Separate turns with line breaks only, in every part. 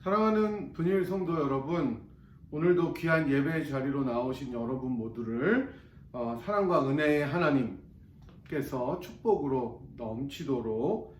사랑하는 분일 성도 여러분, 오늘도 귀한 예배의 자리로 나오신 여러분 모두를 사랑과 은혜의 하나님께서 축복으로 넘치도록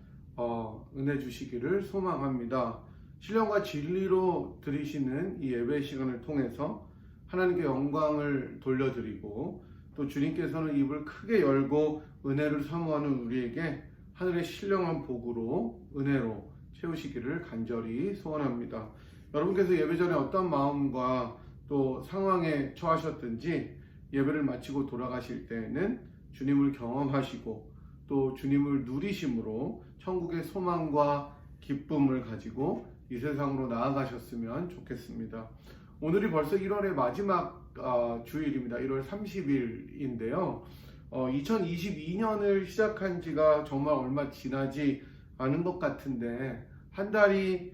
은혜 주시기를 소망합니다. 신령과 진리로 드리시는 이 예배 시간을 통해서 하나님께 영광을 돌려드리고, 또 주님께서는 입을 크게 열고 은혜를 사모하는 우리에게 하늘의 신령한 복으로 은혜로 채우시기를 간절히 소원합니다. 여러분께서 예배 전에 어떤 마음과 또 상황에 처하셨든지 예배를 마치고 돌아가실 때에는 주님을 경험하시고 또 주님을 누리심으로 천국의 소망과 기쁨을 가지고 이 세상으로 나아가셨으면 좋겠습니다. 오늘이 벌써 1월의 마지막 주일입니다. 1월 30일인데요. 2022년을 시작한 지가 정말 얼마 지나지 않은 것 같은데 한 달이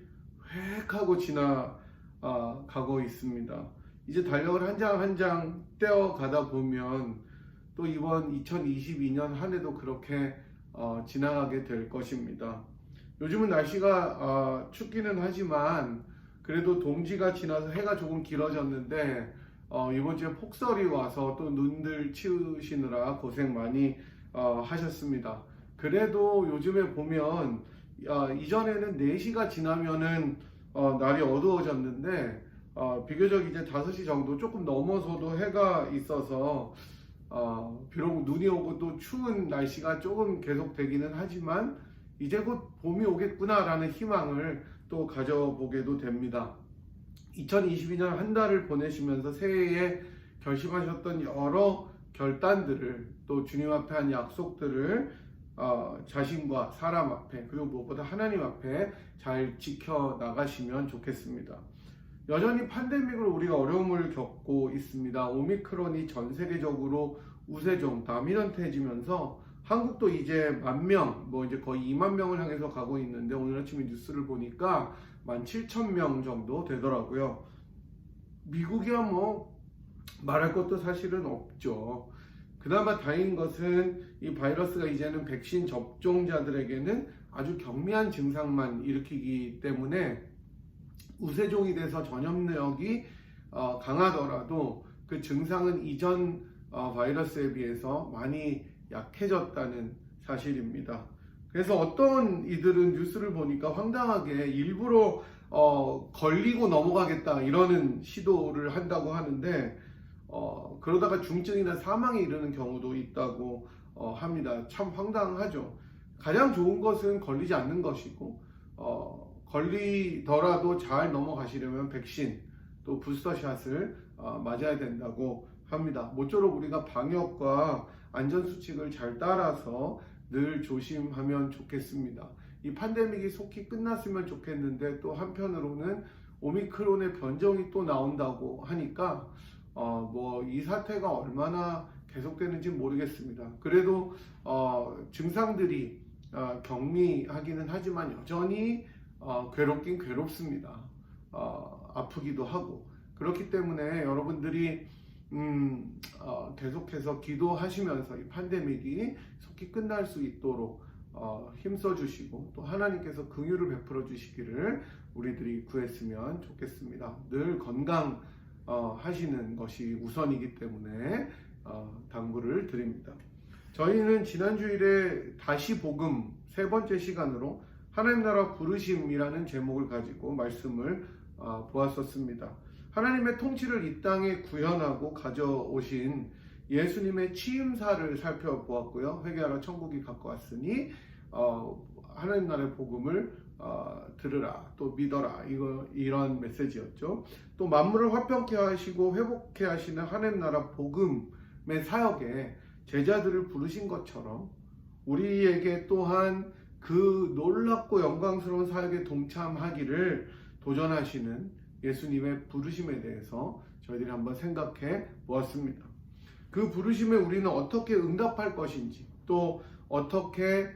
획 하고 지나가고 있습니다. 이제 달력을 한 장 한 장 떼어가다 보면 또 이번 2022년 한 해도 그렇게 지나가게 될 것입니다. 요즘은 날씨가 춥기는 하지만 그래도 동지가 지나서 해가 조금 길어졌는데 이번 주에 폭설이 와서 또 눈들 치우시느라 고생 많이 하셨습니다. 그래도 요즘에 보면 이전에는 4시가 지나면은 날이 어두워졌는데 비교적 이제 5시 정도 조금 넘어서도 해가 있어서 비록 눈이 오고 또 추운 날씨가 조금 계속되기는 하지만 이제 곧 봄이 오겠구나 라는 희망을 또 가져보게도 됩니다. 2022년 한 달을 보내시면서 새해에 결심하셨던 여러 결단들을 또 주님 앞에 한 약속들을 자신과 사람 앞에 그리고 무엇보다 하나님 앞에 잘 지켜나가시면 좋겠습니다. 여전히 팬데믹으로 우리가 어려움을 겪고 있습니다. 오미크론이 전 세계적으로 우세종 다미넌트해지면서 한국도 이제 10,000명, 이제 거의 2만 명을 향해서 가고 있는데 오늘 아침에 뉴스를 보니까 17,000명 정도 되더라고요. 미국이야 말할 것도 사실은 없죠. 그나마 다행인 것은 이 바이러스가 이제는 백신 접종자들에게는 아주 경미한 증상만 일으키기 때문에 우세종이 돼서 전염력이 강하더라도 그 증상은 이전 바이러스에 비해서 많이 약해졌다는 사실입니다. 그래서 어떤 이들은 뉴스를 보니까 황당하게 일부러 걸리고 넘어가겠다 이러는 시도를 한다고 하는데 그러다가 중증이나 사망에 이르는 경우도 있다고 합니다. 참 황당하죠. 가장 좋은 것은 걸리지 않는 것이고 걸리더라도 잘 넘어가시려면 백신 또 부스터샷을 맞아야 된다고 합니다. 모쪼록 우리가 방역과 안전수칙을 잘 따라서 늘 조심하면 좋겠습니다. 이 팬데믹이 속히 끝났으면 좋겠는데 또 한편으로는 오미크론의 변종이 또 나온다고 하니까 이 사태가 얼마나 계속되는지 모르겠습니다. 그래도 증상들이 경미하기는 하지만 여전히 괴롭긴 괴롭습니다. 아프기도 하고 그렇기 때문에 여러분들이 계속해서 기도하시면서 이 팬데믹이 속히 끝날 수 있도록 힘써 주시고 또 하나님께서 긍휼을 베풀어 주시기를 우리들이 구했으면 좋겠습니다. 늘 건강 하시는 것이 우선이기 때문에 당부를 드립니다. 저희는 지난 주일에 다시 복음 3번째 시간으로 하나님 나라 부르심이라는 제목을 가지고 말씀을 보았었습니다. 하나님의 통치를 이 땅에 구현하고 가져오신 예수님의 취임사를 살펴보았고요. 회개하라 천국이 가까웠으니 하나님 나라의 복음을 들으라 또 믿어라 이런 메시지였죠. 또 만물을 화평케 하시고 회복케 하시는 하나님 나라 복음의 사역에 제자들을 부르신 것처럼 우리에게 또한 그 놀랍고 영광스러운 사역에 동참하기를 도전하시는 예수님의 부르심에 대해서 저희들이 한번 생각해 보았습니다. 그 부르심에 우리는 어떻게 응답할 것인지 또 어떻게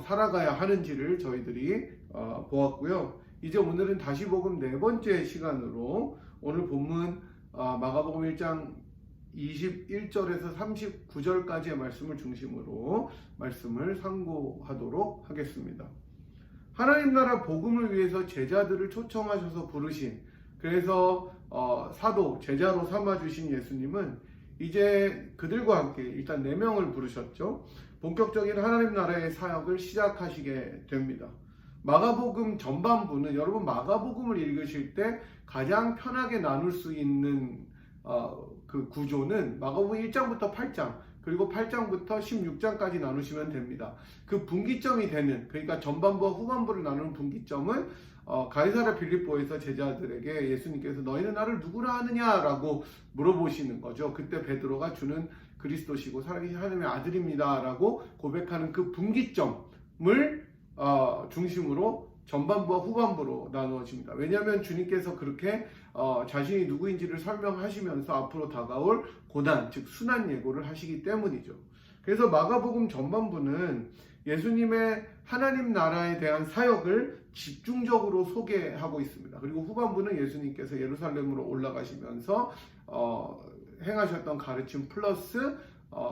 살아가야 하는지를 저희들이 보았고요. 이제 오늘은 다시 복음 4번째 시간으로 오늘 본문 마가복음 1장 21절에서 39절까지의 말씀을 중심으로 말씀을 상고하도록 하겠습니다. 하나님 나라 복음을 위해서 제자들을 초청하셔서 부르신, 그래서 사도, 제자로 삼아주신 예수님은 이제 그들과 함께 일단 4명을 부르셨죠. 본격적인 하나님 나라의 사역을 시작하시게 됩니다. 마가복음 전반부는, 여러분 마가복음을 읽으실 때 가장 편하게 나눌 수 있는 그 구조는 마가복음 1장부터 8장, 그리고 8장부터 16장까지 나누시면 됩니다. 그 분기점이 되는, 그러니까 전반부와 후반부를 나누는 분기점은 가이사랴 빌립보에서 제자들에게 예수님께서 너희는 나를 누구라 하느냐라고 물어보시는 거죠. 그때 베드로가 주는 그리스도시고 살아계신 하나님의 아들입니다 라고 고백하는 그 분기점을 중심으로 전반부와 후반부로 나누어집니다. 왜냐하면 주님께서 그렇게 자신이 누구인지를 설명하시면서 앞으로 다가올 고난, 즉 순환 예고를 하시기 때문이죠. 그래서 마가복음 전반부는 예수님의 하나님 나라에 대한 사역을 집중적으로 소개하고 있습니다. 그리고 후반부는 예수님께서 예루살렘으로 올라가시면서 행하셨던 가르침 플러스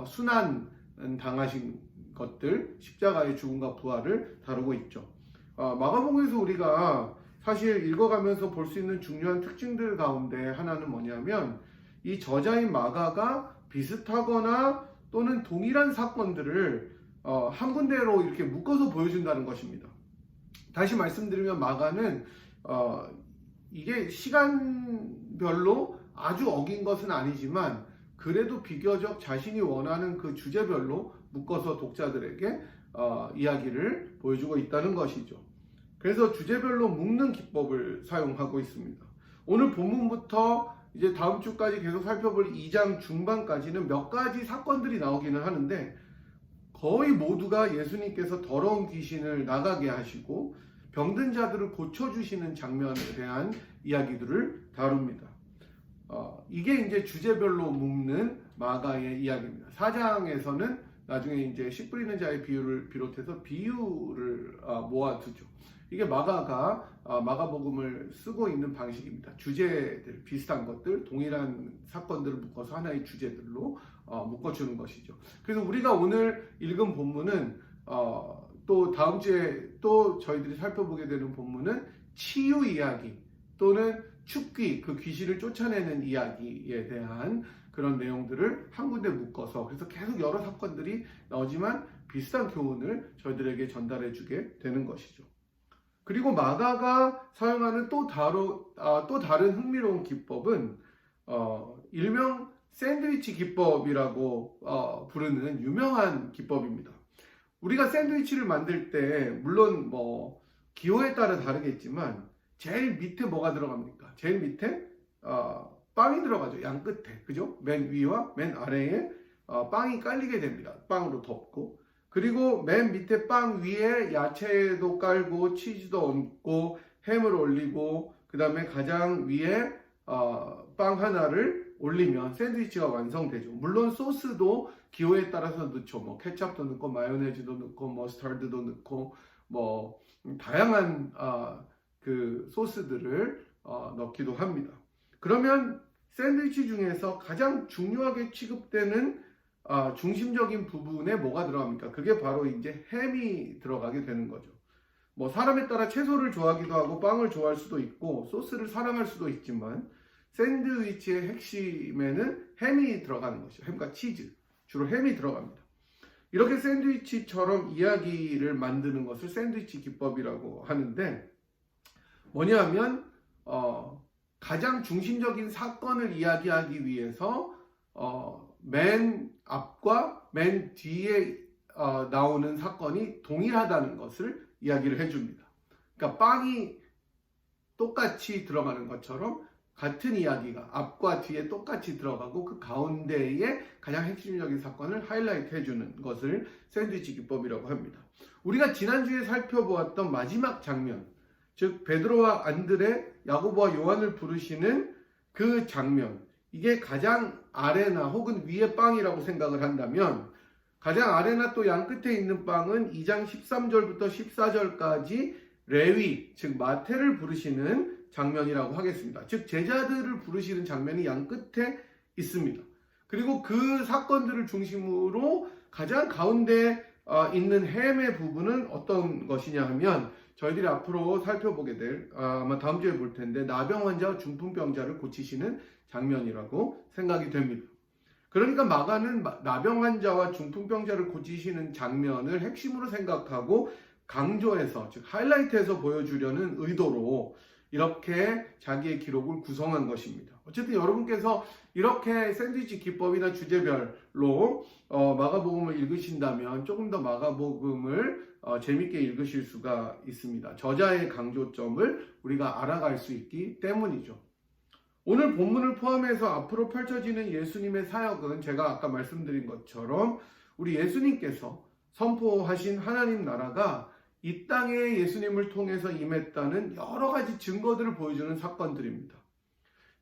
순환 당하신 것들, 십자가의 죽음과 부활을 다루고 있죠. 마가복음에서 우리가 사실 읽어가면서 볼 수 있는 중요한 특징들 가운데 하나는 뭐냐면, 이 저자인 마가가 비슷하거나 또는 동일한 사건들을 한 군데로 이렇게 묶어서 보여준다는 것입니다. 다시 말씀드리면 마가는 이게 시간별로 아주 어긴 것은 아니지만 그래도 비교적 자신이 원하는 그 주제별로 묶어서 독자들에게 이야기를 보여주고 있다는 것이죠. 그래서 주제별로 묶는 기법을 사용하고 있습니다. 오늘 본문부터 이제 다음 주까지 계속 살펴볼 2장 중반까지는 몇 가지 사건들이 나오기는 하는데 거의 모두가 예수님께서 더러운 귀신을 나가게 하시고 병든 자들을 고쳐주시는 장면에 대한 이야기들을 다룹니다. 이게 이제 주제별로 묶는 마가의 이야기입니다. 4장에서는 나중에 이제 씨 뿌리는 자의 비유를 비롯해서 비유를 모아두죠. 이게 마가가 마가복음을 쓰고 있는 방식입니다. 주제들, 비슷한 것들, 동일한 사건들을 묶어서 하나의 주제들로 묶어주는 것이죠. 그래서 우리가 오늘 읽은 본문은 또 다음 주에 또 저희들이 살펴보게 되는 본문은 치유 이야기 또는 축귀, 그 귀신을 쫓아내는 이야기에 대한 그런 내용들을 한 군데 묶어서, 그래서 계속 여러 사건들이 나오지만 비슷한 교훈을 저희들에게 전달해 주게 되는 것이죠. 그리고 마가가 사용하는 또 다른 흥미로운 기법은 일명 샌드위치 기법이라고 부르는 유명한 기법입니다. 우리가 샌드위치를 만들 때 물론 뭐 기호에 따라 다르겠지만 제일 밑에 뭐가 들어갑니까? 제일 밑에 빵이 들어가죠. 양 끝에, 그죠? 맨 위와 맨 아래에 빵이 깔리게 됩니다. 빵으로 덮고, 그리고 맨 밑에 빵 위에 야채도 깔고 치즈도 얹고 햄을 올리고 그 다음에 가장 위에 빵 하나를 올리면 샌드위치가 완성되죠. 물론 소스도 기호에 따라서 넣죠. 뭐 케첩도 넣고 마요네즈도 넣고 머스타드도 넣고 뭐 다양한 그 소스들을 넣기도 합니다. 그러면 샌드위치 중에서 가장 중요하게 취급되는 중심적인 부분에 뭐가 들어갑니까? 그게 바로 이제 햄이 들어가게 되는 거죠. 뭐 사람에 따라 채소를 좋아하기도 하고 빵을 좋아할 수도 있고 소스를 사랑할 수도 있지만 샌드위치의 핵심에는 햄이 들어가는 것이죠. 햄과 치즈, 주로 햄이 들어갑니다. 이렇게 샌드위치처럼 이야기를 만드는 것을 샌드위치 기법이라고 하는데, 뭐냐면 가장 중심적인 사건을 이야기하기 위해서 맨 앞과 맨 뒤에 나오는 사건이 동일하다는 것을 이야기를 해줍니다. 그러니까 빵이 똑같이 들어가는 것처럼 같은 이야기가 앞과 뒤에 똑같이 들어가고 그 가운데에 가장 핵심적인 사건을 하이라이트 해주는 것을 샌드위치 기법이라고 합니다. 우리가 지난주에 살펴보았던 마지막 장면, 즉 베드로와 안드레, 야고보와 요한을 부르시는 그 장면, 이게 가장 아래나 혹은 위의 빵이라고 생각을 한다면 가장 아래나 또 양 끝에 있는 빵은 2장 13절부터 14절까지 레위, 즉 마태를 부르시는 장면이라고 하겠습니다. 즉 제자들을 부르시는 장면이 양 끝에 있습니다. 그리고 그 사건들을 중심으로 가장 가운데 있는 햄의 부분은 어떤 것이냐 하면 저희들이 앞으로 살펴보게 될 아마 다음 주에 볼 텐데 나병 환자와 중풍병자를 고치시는 장면이라고 생각이 됩니다. 그러니까 마가는 나병 환자와 중풍병자를 고치시는 장면을 핵심으로 생각하고 강조해서 즉 하이라이트해서 보여주려는 의도로 이렇게 자기의 기록을 구성한 것입니다. 어쨌든 여러분께서 이렇게 샌드위치 기법이나 주제별로 마가복음을 읽으신다면 조금 더 마가복음을 재밌게 읽으실 수가 있습니다. 저자의 강조점을 우리가 알아갈 수 있기 때문이죠. 오늘 본문을 포함해서 앞으로 펼쳐지는 예수님의 사역은 제가 아까 말씀드린 것처럼 우리 예수님께서 선포하신 하나님 나라가 이 땅에 예수님을 통해서 임했다는 여러 가지 증거들을 보여주는 사건들입니다.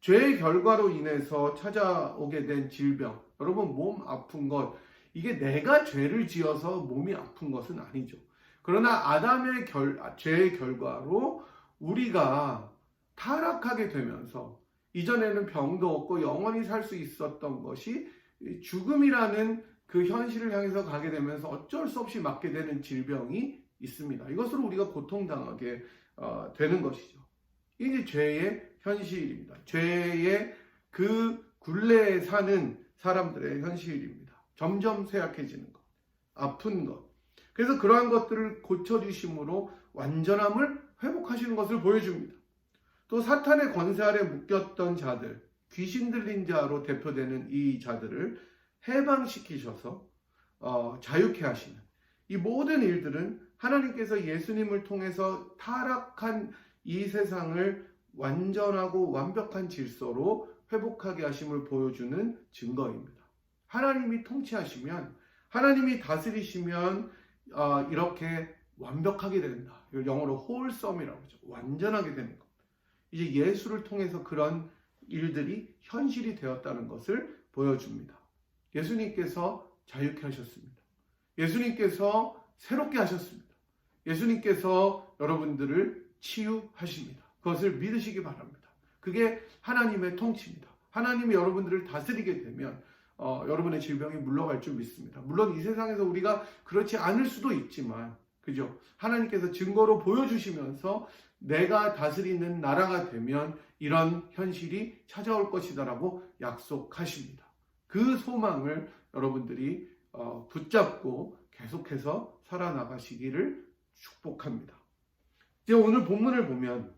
죄의 결과로 인해서 찾아오게 된 질병, 여러분 몸 아픈 것, 이게 내가 죄를 지어서 몸이 아픈 것은 아니죠. 그러나 아담의 죄의 결과로 우리가 타락하게 되면서 이전에는 병도 없고 영원히 살 수 있었던 것이 죽음이라는 그 현실을 향해서 가게 되면서 어쩔 수 없이 맞게 되는 질병이 있습니다. 이것으로 우리가 고통당하게 되는 것이죠. 이게 죄의 현실입니다. 죄의 그 굴레에 사는 사람들의 현실입니다. 점점 쇠약해지는 것, 아픈 것. 그래서 그러한 것들을 고쳐주심으로 완전함을 회복하시는 것을 보여줍니다. 또 사탄의 권세 아래 묶였던 자들, 귀신 들린 자로 대표되는 이 자들을 해방시키셔서 자유케 하시는 이 모든 일들은 하나님께서 예수님을 통해서 타락한 이 세상을 완전하고 완벽한 질서로 회복하게 하심을 보여주는 증거입니다. 하나님이 통치하시면, 하나님이 다스리시면 이렇게 완벽하게 된다. 이걸 영어로 wholesome이라고 하죠. 완전하게 되는 것. 이제 예수를 통해서 그런 일들이 현실이 되었다는 것을 보여줍니다. 예수님께서 자유케 하셨습니다. 예수님께서 새롭게 하셨습니다. 예수님께서 여러분들을 치유하십니다. 그것을 믿으시기 바랍니다. 그게 하나님의 통치입니다. 하나님이 여러분들을 다스리게 되면 여러분의 질병이 물러갈 줄 믿습니다. 물론 이 세상에서 우리가 그렇지 않을 수도 있지만, 그죠? 하나님께서 증거로 보여주시면서 내가 다스리는 나라가 되면 이런 현실이 찾아올 것이다라고 약속하십니다. 그 소망을 여러분들이 붙잡고 계속해서 살아나가시기를 축복합니다. 이제 오늘 본문을 보면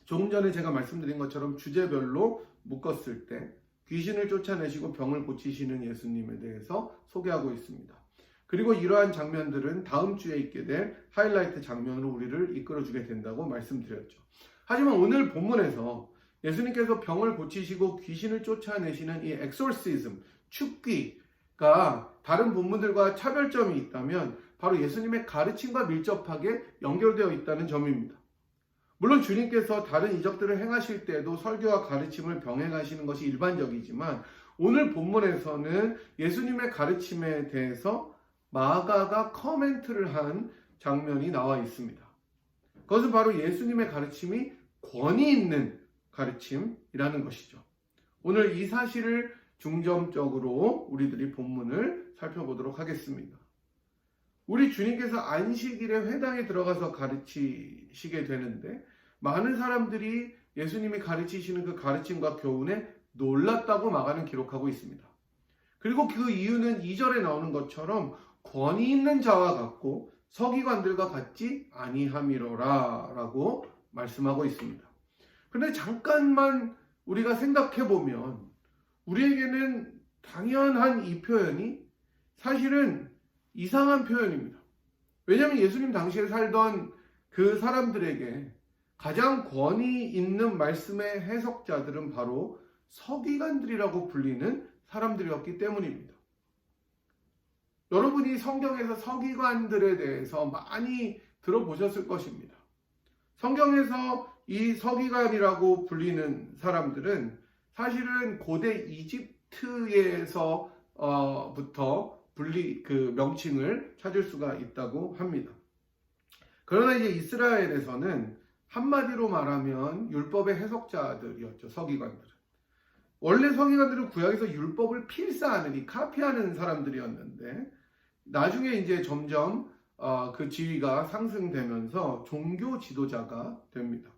조금 전에 제가 말씀드린 것처럼 주제별로 묶었을 때 귀신을 쫓아내시고 병을 고치시는 예수님에 대해서 소개하고 있습니다. 그리고 이러한 장면들은 다음 주에 있게 될 하이라이트 장면으로 우리를 이끌어주게 된다고 말씀드렸죠. 하지만 오늘 본문에서 예수님께서 병을 고치시고 귀신을 쫓아내시는 이 엑소시즘, 축귀가 다른 본문들과 차별점이 있다면 바로 예수님의 가르침과 밀접하게 연결되어 있다는 점입니다. 물론 주님께서 다른 이적들을 행하실 때에도 설교와 가르침을 병행하시는 것이 일반적이지만 오늘 본문에서는 예수님의 가르침에 대해서 마가가 커멘트를 한 장면이 나와 있습니다. 그것은 바로 예수님의 가르침이 권위 있는 가르침이라는 것이죠. 오늘 이 사실을 중점적으로 우리들이 본문을 살펴보도록 하겠습니다. 우리 주님께서 안식일에 회당에 들어가서 가르치시게 되는데 많은 사람들이 예수님이 가르치시는 그 가르침과 교훈에 놀랐다고 마가는 기록하고 있습니다. 그리고 그 이유는 2절에 나오는 것처럼 권위 있는 자와 같고 서기관들과 같지 아니함이로라 라고 말씀하고 있습니다. 그런데 잠깐만 우리가 생각해 보면 우리에게는 당연한 이 표현이 사실은 이상한 표현입니다. 왜냐하면 예수님 당시에 살던 그 사람들에게 가장 권위 있는 말씀의 해석자들은 바로 서기관들이라고 불리는 사람들이었기 때문입니다. 여러분이 성경에서 서기관들에 대해서 많이 들어보셨을 것입니다. 성경에서 이 서기관이라고 불리는 사람들은 사실은 고대 이집트에서부터 그 명칭을 찾을 수가 있다고 합니다. 그러나 이제 이스라엘에서는 한마디로 말하면 율법의 해석자들이었죠. 서기관들은. 원래 서기관들은 구약에서 율법을 필사하는, 이 카피하는 사람들이었는데 나중에 이제 점점 그 지위가 상승되면서 종교 지도자가 됩니다.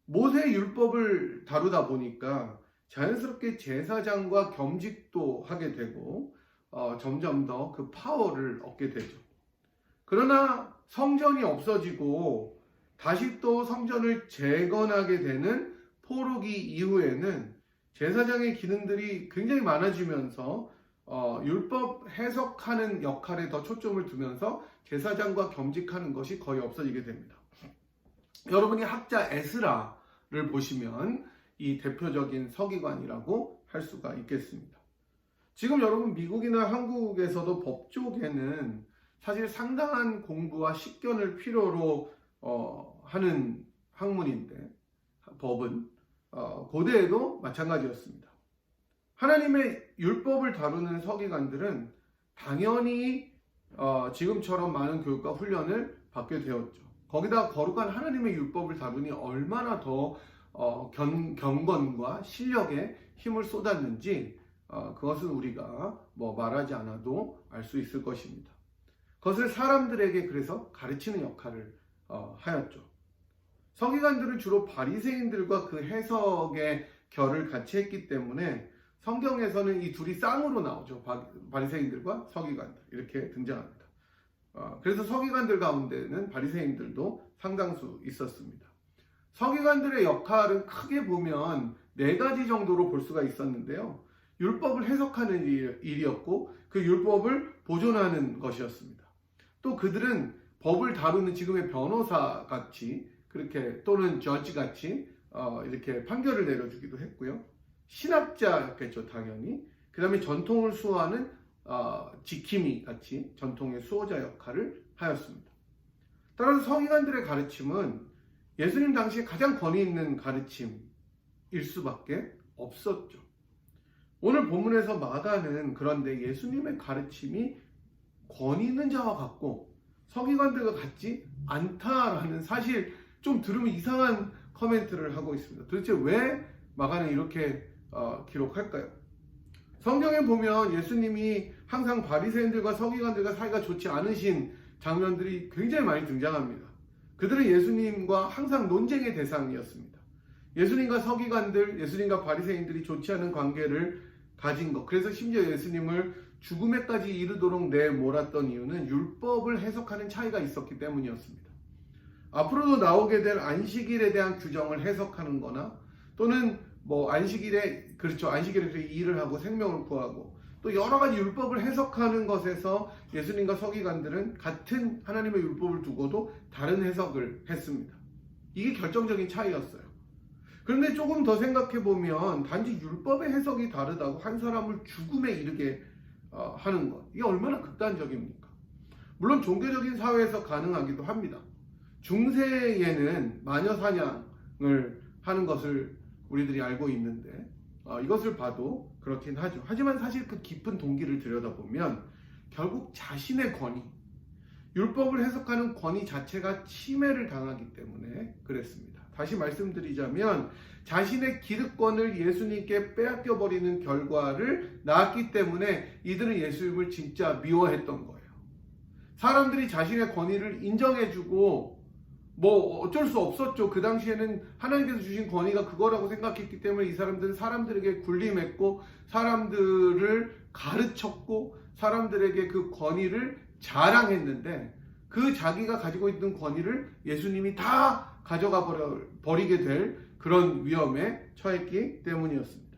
모세 율법을 다루다 보니까 자연스럽게 제사장과 겸직도 하게 되고 점점 더 그 파워를 얻게 되죠. 그러나 성전이 없어지고 다시 또 성전을 재건하게 되는 포로기 이후에는 제사장의 기능들이 굉장히 많아지면서 율법 해석하는 역할에 더 초점을 두면서 제사장과 겸직하는 것이 거의 없어지게 됩니다. 여러분이 학자 에스라를 보시면 이 대표적인 서기관이라고 할 수가 있겠습니다. 지금 여러분 미국이나 한국에서도 법 쪽에는 사실 상당한 공부와 식견을 필요로 하는 학문인데 법은 고대에도 마찬가지였습니다. 하나님의 율법을 다루는 서기관들은 당연히 지금처럼 많은 교육과 훈련을 받게 되었죠. 거기다 거룩한 하나님의 율법을 다루니 얼마나 더 경건과 실력에 힘을 쏟았는지 그것은 우리가 말하지 않아도 알 수 있을 것입니다. 그것을 사람들에게 그래서 가르치는 역할을 하였죠. 서기관들은 주로 바리새인들과 그 해석의 결을 같이 했기 때문에 성경에서는 이 둘이 쌍으로 나오죠. 바리새인들과 서기관들 이렇게 등장합니다. 그래서 서기관들 가운데는 바리새인들도 상당수 있었습니다. 서기관들의 역할은 크게 보면 4가지 정도로 볼 수가 있었는데요. 율법을 해석하는 일이었고 그 율법을 보존하는 것이었습니다. 또 그들은 법을 다루는 지금의 변호사 같이 그렇게 또는 저지 같이 이렇게 판결을 내려주기도 했고요. 신학자였겠죠, 당연히. 그 다음에 전통을 수호하는 지킴이 같이 전통의 수호자 역할을 하였습니다. 따라서 서기관들의 가르침은 예수님 당시에 가장 권위 있는 가르침일 수밖에 없었죠. 오늘 본문에서 마가는 그런데 예수님의 가르침이 권위 있는 자와 같고 서기관들과 같지 않다라는 사실 좀 들으면 이상한 코멘트를 하고 있습니다. 도대체 왜 마가는 이렇게 기록할까요? 성경에 보면 예수님이 항상 바리새인들과 서기관들과 사이가 좋지 않으신 장면들이 굉장히 많이 등장합니다. 그들은 예수님과 항상 논쟁의 대상이었습니다. 예수님과 서기관들, 예수님과 바리새인들이 좋지 않은 관계를 가진 것. 그래서 심지어 예수님을 죽음에까지 이르도록 내몰았던 이유는 율법을 해석하는 차이가 있었기 때문이었습니다. 앞으로도 나오게 될 안식일에 대한 규정을 해석하는 거나 또는 안식일에 일을 하고 생명을 구하고 또 여러 가지 율법을 해석하는 것에서 예수님과 서기관들은 같은 하나님의 율법을 두고도 다른 해석을 했습니다. 이게 결정적인 차이였어요. 그런데 조금 더 생각해 보면 단지 율법의 해석이 다르다고 한 사람을 죽음에 이르게 하는 것, 이게 얼마나 극단적입니까? 물론 종교적인 사회에서 가능하기도 합니다. 중세에는 마녀 사냥을 하는 것을 우리들이 알고 있는데 이것을 봐도 그렇긴 하죠. 하지만 사실 그 깊은 동기를 들여다보면 결국 자신의 권위, 율법을 해석하는 권위 자체가 침해를 당하기 때문에 그랬습니다. 다시 말씀드리자면 자신의 기득권을 예수님께 빼앗겨버리는 결과를 낳았기 때문에 이들은 예수님을 진짜 미워했던 거예요. 사람들이 자신의 권위를 인정해주고 어쩔 수 없었죠. 그 당시에는 하나님께서 주신 권위가 그거라고 생각했기 때문에 이 사람들은 사람들에게 군림했고 사람들을 가르쳤고 사람들에게 그 권위를 자랑했는데 그 자기가 가지고 있는 권위를 예수님이 다 가져가 버리게 될 그런 위험에 처했기 때문이었습니다.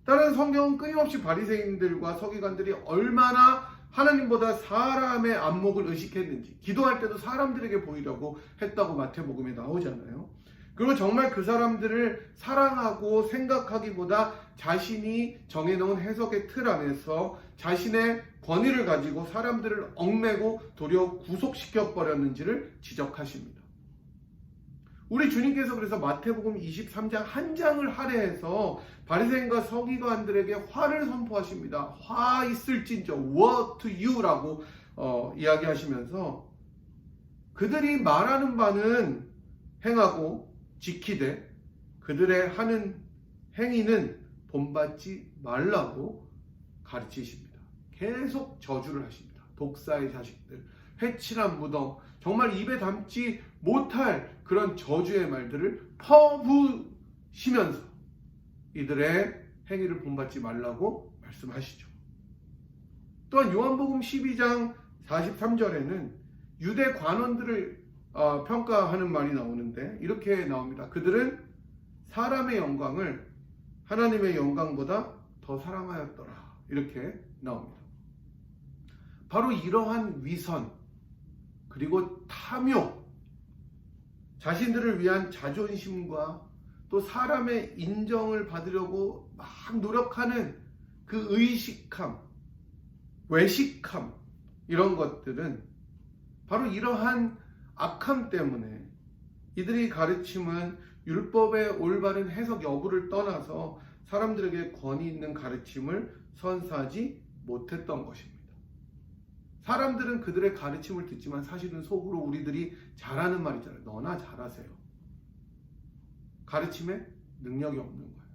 따라서 성경은 끊임없이 바리새인들과 서기관들이 얼마나 하나님보다 사람의 안목을 의식했는지, 기도할 때도 사람들에게 보이려고 했다고 마태복음에 나오잖아요. 그리고 정말 그 사람들을 사랑하고 생각하기보다 자신이 정해놓은 해석의 틀 안에서 자신의 권위를 가지고 사람들을 얽매고 도리어 구속시켜 버렸는지를 지적하십니다. 우리 주님께서 그래서 마태복음 23장 한 장을 할애해서 바리새인과 서기관들에게 화를 선포하십니다. 화 있을진저 woe to you라고 이야기하시면서 그들이 말하는 바는 행하고 지키되 그들의 하는 행위는 본받지 말라고 가르치십니다. 계속 저주를 하십니다. 독사의 자식들, 회칠한 무덤, 정말 입에 담지 못할 그런 저주의 말들을 퍼부으시면서 이들의 행위를 본받지 말라고 말씀하시죠. 또한 요한복음 12장 43절에는 유대 관원들을 평가하는 말이 나오는데 이렇게 나옵니다. 그들은 사람의 영광을 하나님의 영광보다 더 사랑하였더라. 이렇게 나옵니다. 바로 이러한 위선, 그리고 탐욕, 자신들을 위한 자존심과 또 사람의 인정을 받으려고 막 노력하는 그 의식함, 외식함, 이런 것들은 바로 이러한 악함 때문에 이들이 가르침은 율법의 올바른 해석 여부를 떠나서 사람들에게 권위 있는 가르침을 선사하지 못했던 것입니다. 사람들은 그들의 가르침을 듣지만 사실은 속으로 우리들이 잘하는 말이잖아요. 너나 잘하세요. 가르침에 능력이 없는 거예요.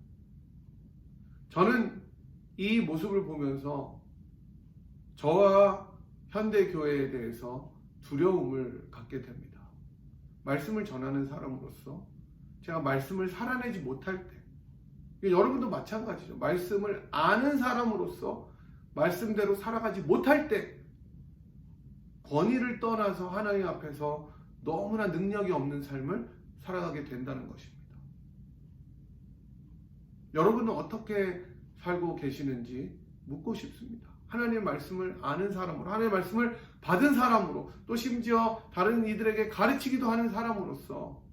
저는 이 모습을 보면서 저와 현대교회에 대해서 두려움을 갖게 됩니다. 말씀을 전하는 사람으로서 제가 말씀을 살아내지 못할 때, 여러분도 마찬가지죠. 말씀을 아는 사람으로서 말씀대로 살아가지 못할 때 권위를 떠나서 하나님 앞에서 너무나 능력이 없는 삶을 살아가게 된다는 것입니다. 여러분은 어떻게 살고 계시는지 묻고 싶습니다. 하나님의 말씀을 아는 사람으로, 하나님의 말씀을 받은 사람으로, 또 심지어 다른 이들에게 가르치기도 하는 사람으로서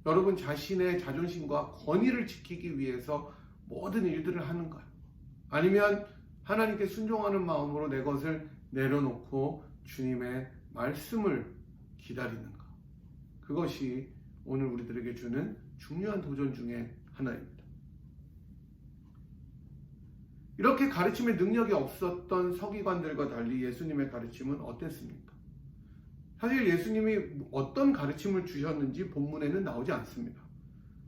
여러분 자신의 자존심과 권위를 지키기 위해서 모든 일들을 하는가요? 아니면 하나님께 순종하는 마음으로 내 것을 내려놓고 주님의 말씀을 기다리는가? 그것이 오늘 우리들에게 주는 중요한 도전 중에 하나입니다. 이렇게 가르침에 능력이 없었던 서기관들과 달리 예수님의 가르침은 어땠습니까? 사실 예수님이 어떤 가르침을 주셨는지 본문에는 나오지 않습니다.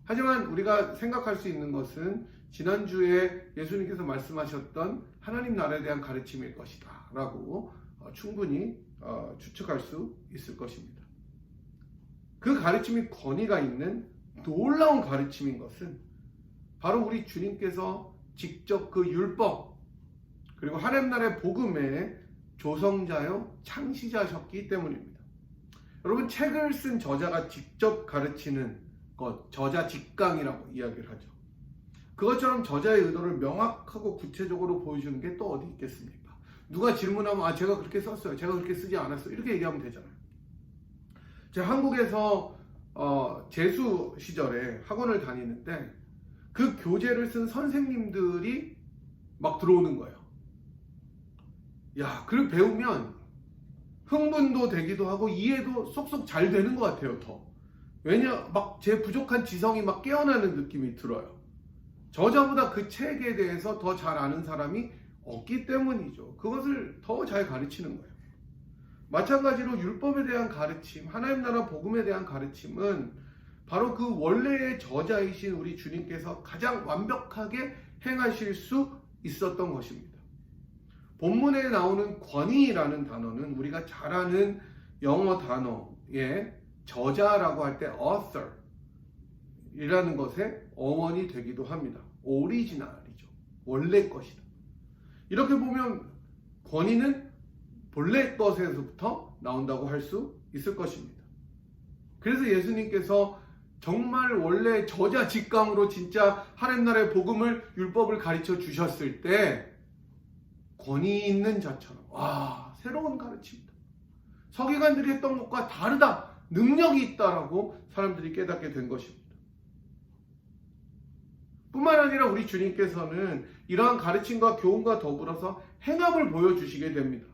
하지만 우리가 생각할 수 있는 것은 지난주에 예수님께서 말씀하셨던 하나님 나라에 대한 가르침일 것이다 라고 충분히 추측할 수 있을 것입니다. 그 가르침이 권위가 있는 놀라운 가르침인 것은 바로 우리 주님께서 직접 그 율법 그리고 하나님 나라의 복음의 조성자요 창시자셨기 때문입니다. 여러분, 책을 쓴 저자가 직접 가르치는 것, 저자 직강이라고 이야기를 하죠. 그것처럼 저자의 의도를 명확하고 구체적으로 보여주는 게 또 어디 있겠습니까? 누가 질문하면 제가 그렇게 썼어요, 제가 그렇게 쓰지 않았어요, 이렇게 얘기하면 되잖아요. 제가 한국에서 재수 시절에 학원을 다니는데 그 교재를 쓴 선생님들이 막 들어오는 거예요. 야, 그걸 배우면 흥분도 되기도 하고 이해도 쏙쏙 잘 되는 것 같아요, 더. 왜냐, 막 제 부족한 지성이 막 깨어나는 느낌이 들어요. 저자보다 그 책에 대해서 더 잘 아는 사람이 없기 때문이죠. 그것을 더 잘 가르치는 거예요. 마찬가지로 율법에 대한 가르침, 하나님 나라 복음에 대한 가르침은 바로 그 원래의 저자이신 우리 주님께서 가장 완벽하게 행하실 수 있었던 것입니다. 본문에 나오는 권위라는 단어는 우리가 잘 아는 영어 단어의 저자라고 할 때 author 이라는 것의 어원이 되기도 합니다. 오리지널이죠. 원래 것이다. 이렇게 보면 권위는 본래 것에서부터 나온다고 할 수 있을 것입니다. 그래서 예수님께서 정말 원래 저자 직강으로 진짜 하나님 나라의 복음을, 율법을 가르쳐 주셨을 때 권위 있는 자처럼, 와, 새로운 가르침이다, 서기관들이 했던 것과 다르다, 능력이 있다라고 사람들이 깨닫게 된 것입니다. 뿐만 아니라 우리 주님께서는 이러한 가르침과 교훈과 더불어서 행함을 보여주시게 됩니다.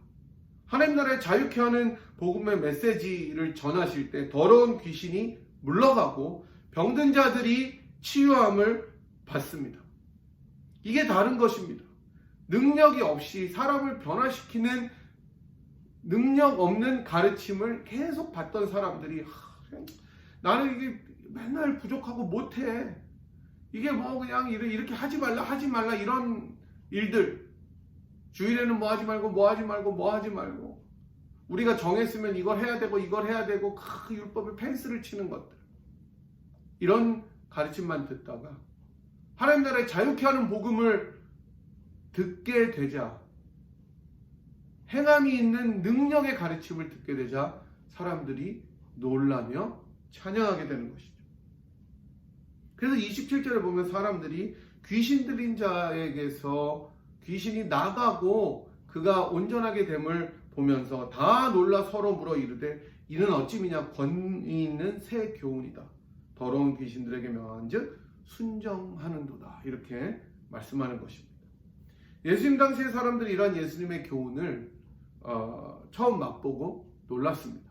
하나님 나라에 자유케 하는 복음의 메시지를 전하실 때 더러운 귀신이 물러가고 병든 자들이 치유함을 받습니다. 이게 다른 것입니다. 능력이 없이 사람을 변화시키는 능력 없는 가르침을 계속 받던 사람들이 나는 이게 맨날 부족하고 못해, 이게 뭐 그냥 이렇게 하지 말라 이런 일들, 주일에는 뭐 하지 말고 우리가 정했으면 이걸 해야 되고 그 율법에 펜스를 치는 것들, 이런 가르침만 듣다가 하나님 나라의 자유케 하는 복음을 듣게 되자, 행함이 있는 능력의 가르침을 듣게 되자 사람들이 놀라며 찬양하게 되는 것이죠. 그래서 27절에 보면 사람들이 귀신 들린 자에게서 귀신이 나가고 그가 온전하게 됨을 보면서 다 놀라 서로 물어 이르되 이는 어찌미냐 권위 있는 새 교훈이다. 더러운 귀신들에게 명한즉 순정하는도다. 이렇게 말씀하는 것입니다. 예수님 당시의 사람들이 이러한 예수님의 교훈을 처음 맛보고 놀랐습니다.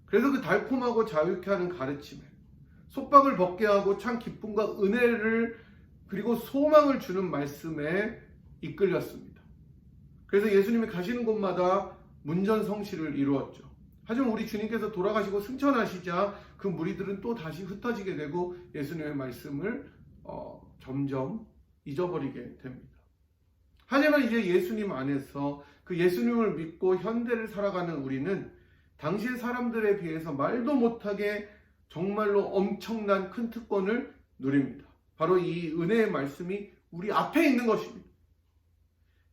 그래서 그 달콤하고 자유케 하는 가르침에 속박을 벗게 하고 참 기쁨과 은혜를 그리고 소망을 주는 말씀에 이끌렸습니다. 그래서 예수님이 가시는 곳마다 문전성시를 이루었죠. 하지만 우리 주님께서 돌아가시고 승천하시자 그 무리들은 또 다시 흩어지게 되고 예수님의 말씀을 점점 잊어버리게 됩니다. 하지만 이제 예수님 안에서 그 예수님을 믿고 현대를 살아가는 우리는 당시의 사람들에 비해서 말도 못하게 정말로 엄청난 큰 특권을 누립니다. 바로 이 은혜의 말씀이 우리 앞에 있는 것입니다.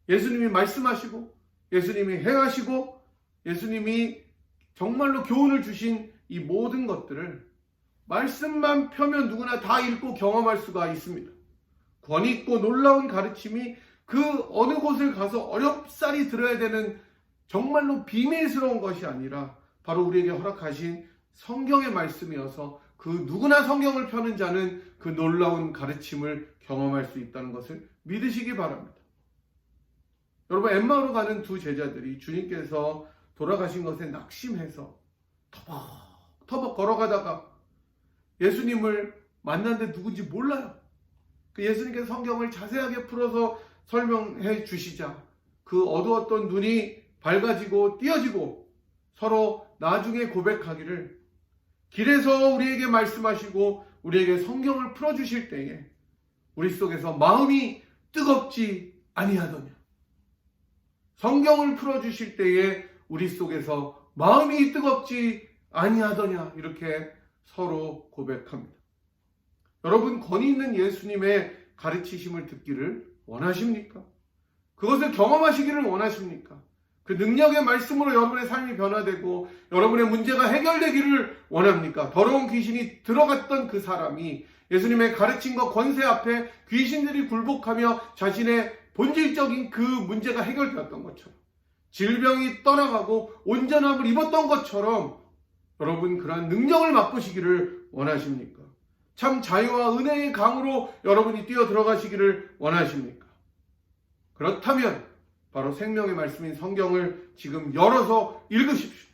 예수님이 말씀하시고 예수님이 행하시고 예수님이 정말로 교훈을 주신 이 모든 것들을 말씀만 펴면 누구나 다 읽고 경험할 수가 있습니다. 권위 있고 놀라운 가르침이 그 어느 곳을 가서 어렵사리 들어야 되는 정말로 비밀스러운 것이 아니라 바로 우리에게 허락하신 성경의 말씀이어서 그 누구나 성경을 펴는 자는 그 놀라운 가르침을 경험할 수 있다는 것을 믿으시기 바랍니다. 여러분, 엠마오로 가는 두 제자들이 주님께서 돌아가신 것에 낙심해서 터벅터벅 걸어가다가 예수님을 만났는데 누군지 몰라요. 그 예수님께서 성경을 자세하게 풀어서 설명해 주시자 그 어두웠던 눈이 밝아지고 띄어지고 서로 나중에 고백하기를, 길에서 우리에게 말씀하시고 우리에게 성경을 풀어주실 때에 우리 속에서 마음이 뜨겁지 아니하더냐. 성경을 풀어주실 때에 우리 속에서 마음이 뜨겁지 아니하더냐. 이렇게 서로 고백합니다. 여러분, 권위 있는 예수님의 가르치심을 듣기를 원하십니까? 그것을 경험하시기를 원하십니까? 그 능력의 말씀으로 여러분의 삶이 변화되고 여러분의 문제가 해결되기를 원합니까? 더러운 귀신이 들어갔던 그 사람이 예수님의 가르침과 권세 앞에 귀신들이 굴복하며 자신의 본질적인 그 문제가 해결되었던 것처럼, 질병이 떠나가고 온전함을 입었던 것처럼 여러분 그러한 능력을 맛보시기를 원하십니까? 참 자유와 은혜의 강으로 여러분이 뛰어 들어가시기를 원하십니까? 그렇다면 바로 생명의 말씀인 성경을 지금 열어서 읽으십시오.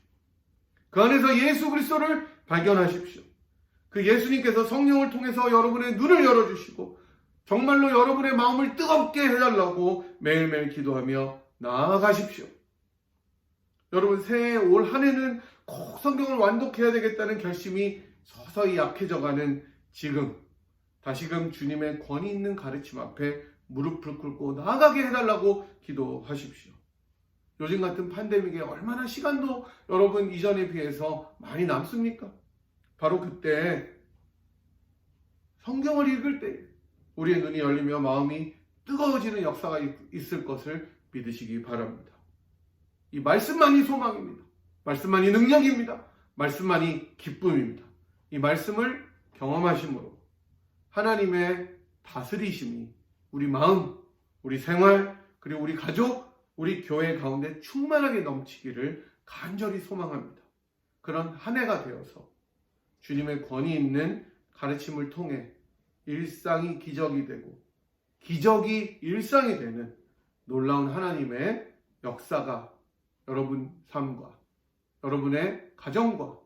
그 안에서 예수 그리스도를 발견하십시오. 그 예수님께서 성령을 통해서 여러분의 눈을 열어주시고 정말로 여러분의 마음을 뜨겁게 해달라고 매일매일 기도하며 나아가십시오. 여러분, 새해 올 한 해는 꼭 성경을 완독해야 되겠다는 결심이 서서히 약해져가는 지금, 다시금 주님의 권위 있는 가르침 앞에 무릎을 꿇고 나아가게 해달라고 기도하십시오. 요즘 같은 팬데믹에 얼마나 시간도 여러분 이전에 비해서 많이 남습니까? 바로 그때 성경을 읽을 때 우리의 눈이 열리며 마음이 뜨거워지는 역사가 있을 것을 믿으시기 바랍니다. 이 말씀만이 소망입니다. 말씀만이 능력입니다. 말씀만이 기쁨입니다. 이 말씀을 경험하심으로 하나님의 다스리심이 우리 마음, 우리 생활, 그리고 우리 가족, 우리 교회 가운데 충만하게 넘치기를 간절히 소망합니다. 그런 한 해가 되어서 주님의 권위 있는 가르침을 통해 일상이 기적이 되고 기적이 일상이 되는 놀라운 하나님의 역사가 여러분 삶과 여러분의 가정과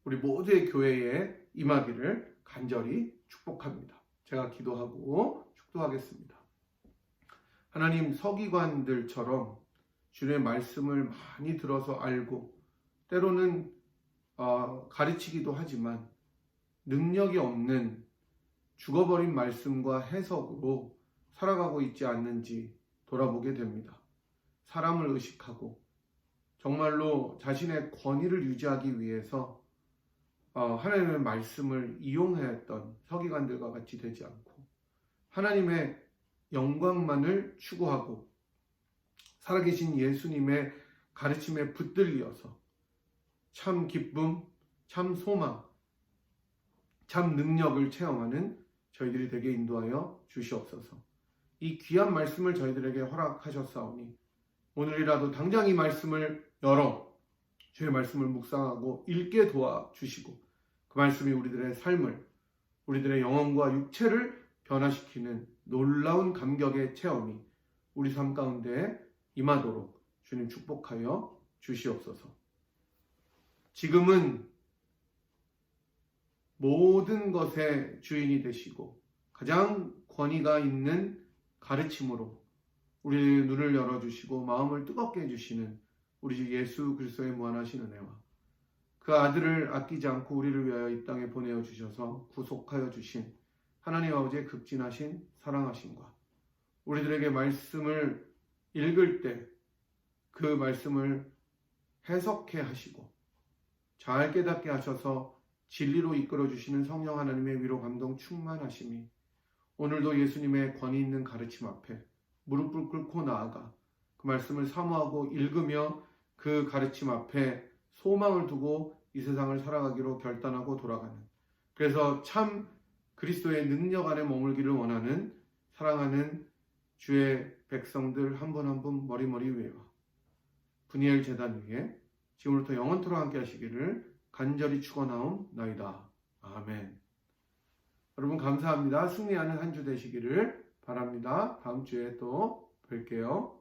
우리 모두의 교회에 임하기를 간절히 축복합니다. 제가 기도하고 축도하겠습니다. 하나님, 서기관들처럼 주님의 말씀을 많이 들어서 알고 때로는 가르치기도 하지만 능력이 없는 죽어버린 말씀과 해석으로 살아가고 있지 않는지 돌아보게 됩니다. 사람을 의식하고 정말로 자신의 권위를 유지하기 위해서 하나님의 말씀을 이용했던 서기관들과 같이 되지 않고 하나님의 영광만을 추구하고 살아계신 예수님의 가르침에 붙들려서 참 기쁨, 참 소망, 참 능력을 체험하는 저희들이 되게 인도하여 주시옵소서. 이 귀한 말씀을 저희들에게 허락하셨사오니 오늘이라도 당장 이 말씀을 열어 주의 말씀을 묵상하고 읽게 도와주시고 그 말씀이 우리들의 삶을, 우리들의 영혼과 육체를 변화시키는 놀라운 감격의 체험이 우리 삶 가운데 임하도록 주님 축복하여 주시옵소서. 지금은 모든 것의 주인이 되시고 가장 권위가 있는 가르침으로 우리 눈을 열어주시고 마음을 뜨겁게 해주시는 우리 주 예수 그리스도의 무한하신 은혜와 그 아들을 아끼지 않고 우리를 위하여 이 땅에 보내어 주셔서 구속하여 주신 하나님 아버지의 극진하신 사랑하심과 우리들에게 말씀을 읽을 때 그 말씀을 해석해 하시고 잘 깨닫게 하셔서 진리로 이끌어 주시는 성령 하나님의 위로 감동 충만하심이 오늘도 예수님의 권위 있는 가르침 앞에 무릎을 꿇고 나아가 그 말씀을 사모하고 읽으며 그 가르침 앞에 소망을 두고 이 세상을 살아가기로 결단하고 돌아가는, 그래서 참 그리스도의 능력 안에 머물기를 원하는 사랑하는 주의 백성들 한 분 한 분 머리머리 위에와 분이엘 제단 위에 지금부터 영원토록 함께 하시기를 간절히 축원하옵나이다. 아멘. 여러분 감사합니다. 승리하는 한 주 되시기를 바랍니다. 다음 주에 또 뵐게요.